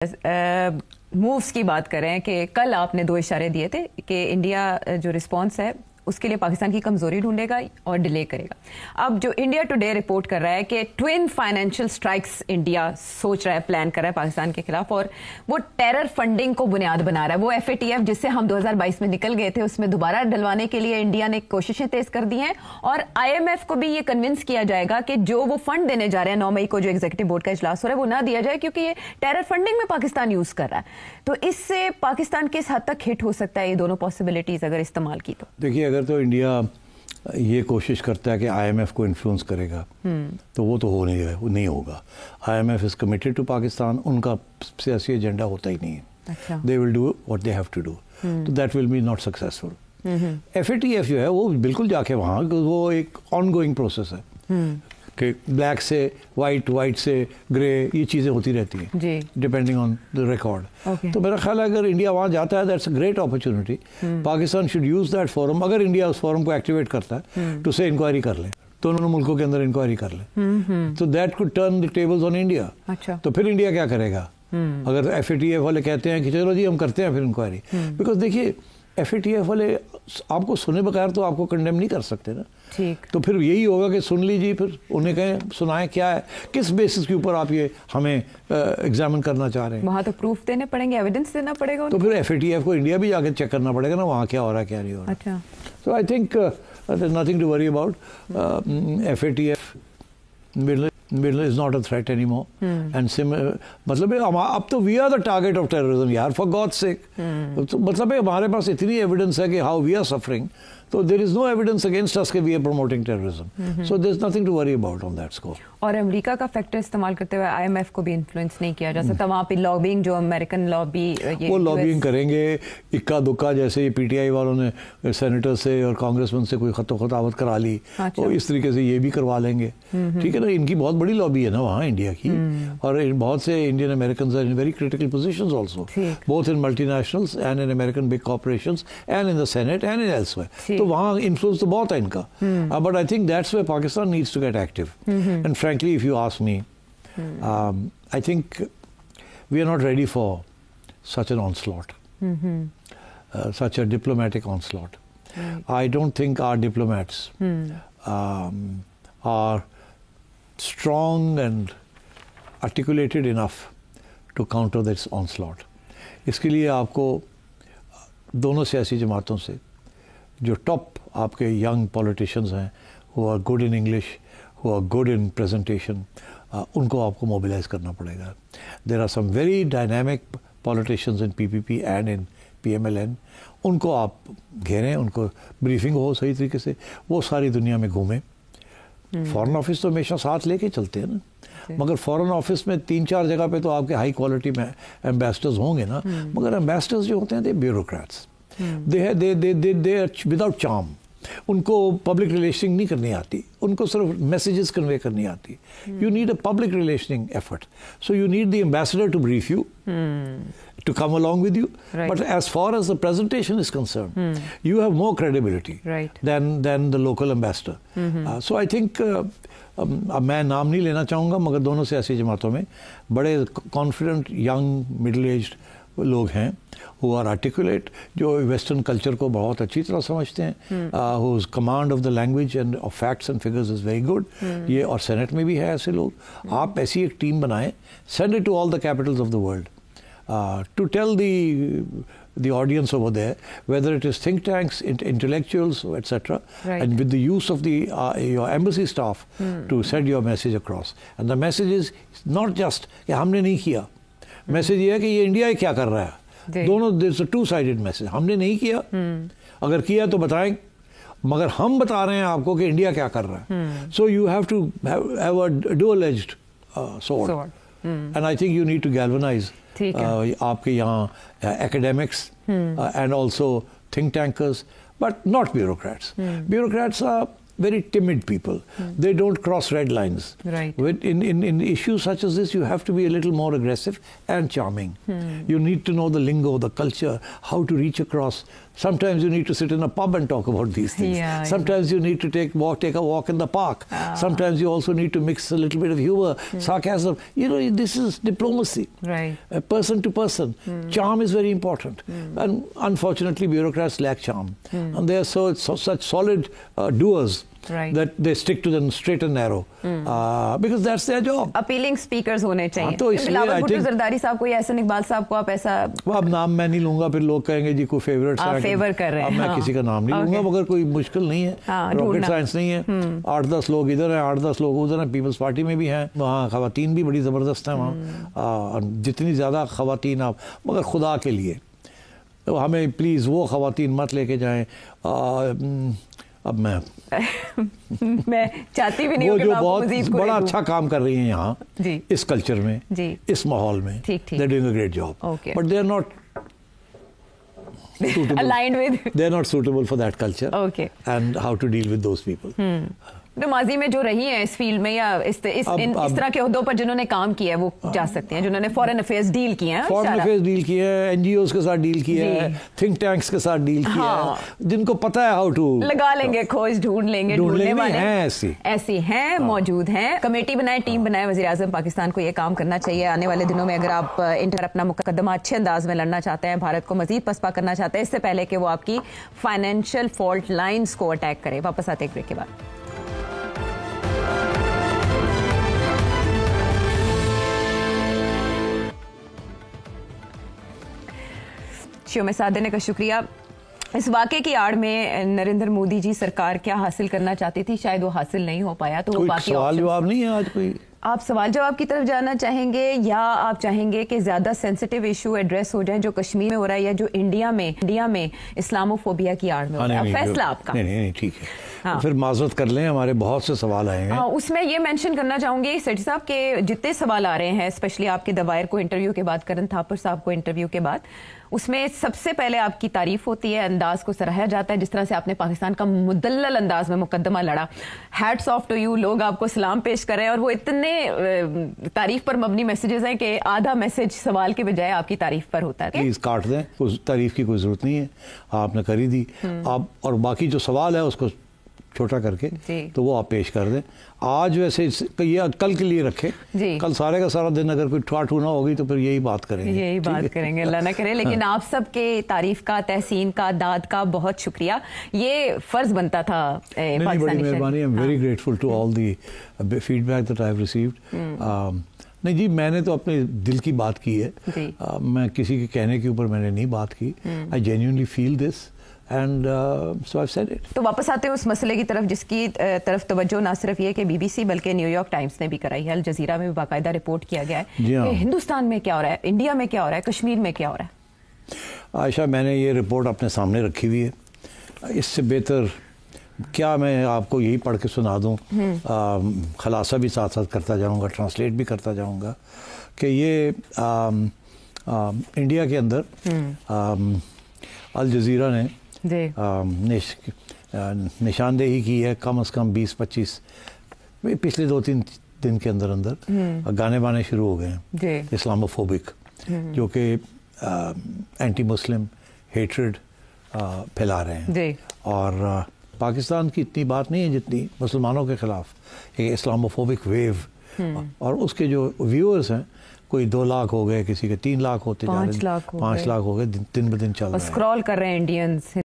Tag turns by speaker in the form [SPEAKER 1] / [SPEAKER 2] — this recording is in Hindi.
[SPEAKER 1] मूव्स की बात करें कि कल आपने दो इशारे दिए थे कि इंडिया जो रिस्पांस है उसके लिए पाकिस्तान की कमजोरी ढूंढेगा और डिले करेगा। अब जो इंडिया टुडे रिपोर्ट कर रहा है कि ट्विन फाइनेंशियल स्ट्राइक्स इंडिया सोच रहा है, प्लान कर रहा है पाकिस्तान के खिलाफ, और वो टेरर फंडिंग को बुनियाद बना रहा है। वो FATF जिससे हम 2022 में निकल गए थे उसमें दोबारा डलवाने के लिए इंडिया ने कोशिशें तेज कर दी हैं, और IMF को भी ये कन्विंस किया जाएगा कि जो वो फंड देने जा रहे हैं 9 मई को जो एग्जीक्यूटिव बोर्ड का इजलास हो रहा है वो ना दिया जाए, क्योंकि ये टेरर फंडिंग में पाकिस्तान यूज कर रहा है। तो इससे पाकिस्तान किस हद तक हिट हो सकता है ये दोनों पॉसिबिलिटीज अगर इस्तेमाल की? तो देखिए,
[SPEAKER 2] अगर तो इंडिया ये कोशिश करता है कि IMF को इन्फ्लुएंस करेगा तो वो तो नहीं होगा। IMF is committed to Pakistan, उनका सियासी एजेंडा होता ही नहीं है। They will do what they have to do, तो that will be not successful. FATF जो है वो बिल्कुल जाके वहाँ, वो एक ऑनगोइंग प्रोसेस है कि ब्लैक से वाइट, वाइट से ग्रे, ये चीज़ें होती रहती हैं डिपेंडिंग ऑन द रिकॉर्ड। तो मेरा ख्याल है अगर इंडिया वहाँ जाता है that's a great opportunity. Pakistan should use that forum. अगर इंडिया उस फोरम को एक्टिवेट करता है तो उसे इंक्वायरी कर ले, दोनों मुल्कों के अंदर इंक्वायरी कर ले, तो that could turn the tables on India. तो फिर इंडिया क्या करेगा? अगर FATF वाले कहते हैं कि चलो जी हम करते हैं फिर इंक्वायरी, बिकॉज देखिए FATF वाले आपको सुने बगैर तो आपको कंडेम नहीं कर सकते ना। ठीक, तो फिर यही होगा कि सुन लीजिए, फिर उन्हें कहें सुनाएं क्या है, किस बेसिस के ऊपर आप ये हमें एग्जामिन करना चाह रहे हैं। वहाँ
[SPEAKER 1] तो प्रूफ देने पड़ेंगे, एविडेंस देना पड़ेगा।
[SPEAKER 2] तो फिर FATF को इंडिया भी जाके चेक करना पड़ेगा ना वहाँ क्या हो रहा है क्या नहीं हो रहा। अच्छा, so I think nothing to worry about. FATF Middle is not a threat anymore, and मतलब अब तो we are the target of terrorism यार, for God's sake। मतलब हमारे पास इतनी एविडेंस है कि how we are suffering, so there is no evidence against us कि we are promoting terrorism, so there is nothing to worry about on that score।
[SPEAKER 1] और अमेरिका का फैक्टर इस्तेमाल करते हुए IMF को भी इन्फ्लुएंस नहीं किया जा सकता। वहाँ पे लॉबिंग, जो अमेरिकन लॉबी,
[SPEAKER 2] वो लॉबिंग करेंगे इक्का दुक्का, जैसे ये PTI वालों ने सेनेटर से और कांग्रेसमैन से कोई खतावत करा ली, तो इस तरीके से ये भी करवा लेंगे। ठीक है ना, इनकी बहुत बड़ी लॉबी है ना वहाँ इंडिया की, और बहुत से Indian American are in very critical positions also, both in multinationals and in American big corporations and in the senate and in elsewhere. तो वहाँ इन्फ्लुएंस तो बहुत है इनका, but I think that's where Pakistan needs to get active. And frankly, if you ask me, I think we are not ready for such an onslaught, such a diplomatic onslaught. I don't think our diplomats are strong and articulated enough to counter this onslaught. इसके लिए आपको दोनों सियासी जमातों से जो टॉप आपके young politicians हैं, who are good in English, who are good in presentation, उनको आपको mobilize करना पड़ेगा। There are some very dynamic politicians in PPP and in PMLN, उनको आप घेरें, उनको ब्रीफिंग हो सही तरीके से, वो सारी दुनिया में घूमें। फॉरेन ऑफिस तो हमेशा साथ लेके चलते हैं ना, मगर फॉरेन ऑफिस में 3-4 जगह पे तो आपके हाई क्वालिटी में एम्बेसडर्स होंगे ना, मगर एम्बेसडर्स जो होते हैं they bureaucrats, they without charm. उनको पब्लिक रिलेशनिंग नहीं करनी आती, उनको सिर्फ मैसेजेस कन्वे करनी आती। You need a public relationing effort, so you need the ambassador to brief you, to come along with you, but as far as the presentation is concerned, you have more credibility than the local ambassador. So I think अब मैं नाम नहीं लेना चाहूँगा, मगर दोनों सियासी जमातों में बड़े कॉन्फिडेंट यंग मिडिल एज्ड लोग हैं, who are articulate, जो वेस्टर्न कल्चर को बहुत अच्छी तरह समझते हैं, whose command of the language and of facts and figures is very good। ये और सेनेट में भी है ऐसे लोग। आप ऐसी एक टीम बनाएं, send it to all the capitals of the world, to tell the audience over there, whether it is think tanks, intellectuals, etc., and with the use of your embassy staff to send your message across. And the message is not just कि हमने नहीं किया, मैसेज ये है कि ये इंडिया क्या कर रहा है। दोनों, there's a two-sided message। हमने नहीं किया, अगर किया तो बताएं, मगर हम बता रहे हैं आपको कि इंडिया क्या कर रहा है। So you have to have a dual-edged sword, and I think you need to galvanize आपके यहाँ academics and also think tankers, but not bureaucrats. Bureaucrats are very timid people. They don't cross red lines. In issues such as this, you have to be a little more aggressive and charming. You need to know the lingo, the culture, how to reach across Sometimes you need to sit in a pub and talk about these things.
[SPEAKER 1] Yeah,
[SPEAKER 2] Sometimes you need to take a walk in the park. Sometimes you also need to mix a little bit of humor, sarcasm. You know, this is diplomacy.
[SPEAKER 1] Right.
[SPEAKER 2] Person to person. Charm is very important. And unfortunately, bureaucrats lack charm. And they are such solid doers.
[SPEAKER 1] Right.
[SPEAKER 2] That they stick to the straight and narrow because that's their job.
[SPEAKER 1] Appealing speakers होने चाहिए।
[SPEAKER 2] तो इसलिए
[SPEAKER 1] बिलावल भुट्टो जरदारी साहब को या एहसन इकबाल साहब को आप ऐसा
[SPEAKER 2] वो अब नाम मैं नहीं लूंगा, फिर लोग कहेंगे जी कोई फेवरेट
[SPEAKER 1] फेवर कर रहे हैं।
[SPEAKER 2] मैं किसी का नाम नहीं लूंगा, मगर कोई मुश्किल नहीं है, रॉकेट साइंस नहीं है। 8-10 लोग इधर हैं, 8-10 लोग उधर हैं, पीपल्स पार्टी में भी हैं, वहाँ खवातीन भी बड़ी ज़बरदस्त हैं वहाँ, जितनी ज़्यादा खवातीन आप, मगर खुदा के लिए तो हमें प्लीज़ वो खवातीन मत लेके जाएँ। अब मैं
[SPEAKER 1] चाहती भी नहीं
[SPEAKER 2] वो
[SPEAKER 1] हूं
[SPEAKER 2] जो बहुत बड़ा अच्छा काम कर रही हैं यहाँ इस कल्चर में, इस माहौल में, they are doing a great job, but they are not
[SPEAKER 1] aligned with,
[SPEAKER 2] they are not suitable for that culture, and how to deal with those people.
[SPEAKER 1] तो माजी में जो रही हैं इस फील्ड में या इस तरह के ओहदों पर जिन्होंने काम किया है वो जा सकते हैं, जिन्होंने फॉरेन अफेयर्स डील किए हैं,
[SPEAKER 2] फॉरेन अफेयर्स डील किए हैं, एनजीओज के साथ डील किया है, थिंक टैंक्स के साथ डील किया है, जिनको पता है हाउ टू
[SPEAKER 1] लगा लेंगे, खोज ढूंढ लेंगे, ढूंढने वाले
[SPEAKER 2] हैं
[SPEAKER 1] ऐसी हैं, मौजूद हैं। कमेटी बनाए, टीम बनाए, वज़ीर आज़म पाकिस्तान को ये काम करना चाहिए। आने वाले दिनों में अगर आप इंटर अपना मुकदमा अच्छे अंदाज में लड़ना चाहते हैं, भारत को मजीद पसपा करना चाहते हैं, इससे पहले कि वो आपकी फाइनेंशियल फॉल्ट लाइन्स को अटैक करे। वापस आते एक ब्रेक के बाद। शो में साथ देने का शुक्रिया। इस वाक़े की आड़ में नरेंद्र मोदी जी सरकार क्या हासिल करना चाहती थी, शायद वो हासिल नहीं हो पाया, तो वो बाकी
[SPEAKER 2] सवाल जवाब नहीं है आज कोई।
[SPEAKER 1] आप सवाल जवाब की तरफ जाना चाहेंगे या आप चाहेंगे कि ज़्यादा सेंसिटिव इशू एड्रेस हो जाए जो कश्मीर में हो रहा है या जो इंडिया में इस्लामोफोबिया की आड़ में हो रहा है? फैसला आपका।
[SPEAKER 2] नहीं ठीक है, हाँ। फिर माजरत कर लें, हमारे बहुत से सवाल आए हैं।
[SPEAKER 1] उसमें ये मेंशन करना चाहूंगी सेठी साहब के जितने सवाल आ रहे हैं, स्पेशली आपके दवायर को इंटरव्यू के बाद, करण थापर साहब को इंटरव्यू के बाद, उसमें सबसे पहले आपकी तारीफ होती है, अंदाज को सराहा जाता है, जिस तरह से आपने पाकिस्तान का मुदल्लल अंदाज में मुकदमा लड़ा। हैट्स ऑफ टू यू, लोग आपको सलाम पेश कर रहे हैं और वो इतने तारीफ पर मबनी मैसेजेस हैं कि आधा मैसेज सवाल के बजाय आपकी तारीफ पर होता है।
[SPEAKER 2] प्लीज काट दें, उस तारीफ की कोई जरूरत नहीं है, आपने करी दी। आप और बाकी जो सवाल है उसको छोटा करके तो वो आप पेश कर दें। आज वैसे ये कल के लिए रखे, कल सारे का सारा दिन अगर कोई ठाठू ना होगी तो फिर यही बात करेंगे, अल्लाह ना करे। लेकिन आप सबके तारीफ का, तहसीन का, दाद का बहुत शुक्रिया, ये फर्ज बनता था। बड़ी मेहरबानी, I am very grateful to all the feedback that I have received. नहीं जी, मैंने तो अपने दिल की बात की है, मैं किसी के कहने के ऊपर मैंने नहीं बात की। I genuinely feel this and so I've said it.
[SPEAKER 1] तो वापस आते हैं उस मसले की तरफ जिसकी तरफ तवज्जो ना सिर्फ ये कि बीबीसी बल्कि न्यूयॉर्क टाइम्स ने भी कराई है, अल जजीरा में भी बाकायदा रिपोर्ट किया गया है कि हिंदुस्तान में क्या हो रहा है, इंडिया में क्या हो रहा है, कश्मीर में क्या हो रहा है।
[SPEAKER 2] आयशा, मैंने ये रिपोर्ट अपने सामने रखी हुई है, इससे बेहतर क्या मैं आपको यही पढ़ के सुना दूँ। खलासा भी साथ साथ करता जाऊँगा, ट्रांसलेट भी करता जाऊँगा कि ये इंडिया के अंदर अल जजीरा ने निशानदेही की है, कम से कम 20-25 पिछले 2-3 दिन के अंदर गाने बाने शुरू हो गए हैं इस्लामोफोबिक, जो कि एंटी मुस्लिम हेट्रेड फैला रहे हैं। और पाकिस्तान की इतनी बात नहीं है जितनी मुसलमानों के खिलाफ एक इस्लामोफोबिक वेव, और उसके जो व्यूअर्स हैं कोई 2 लाख हो गए, किसी के 3 लाख होते जा रहे हैं, 5 लाख हो गए, दिन ब दिन चल रहे हैं,
[SPEAKER 1] स्क्रॉल कर रहे हैं इंडियंस।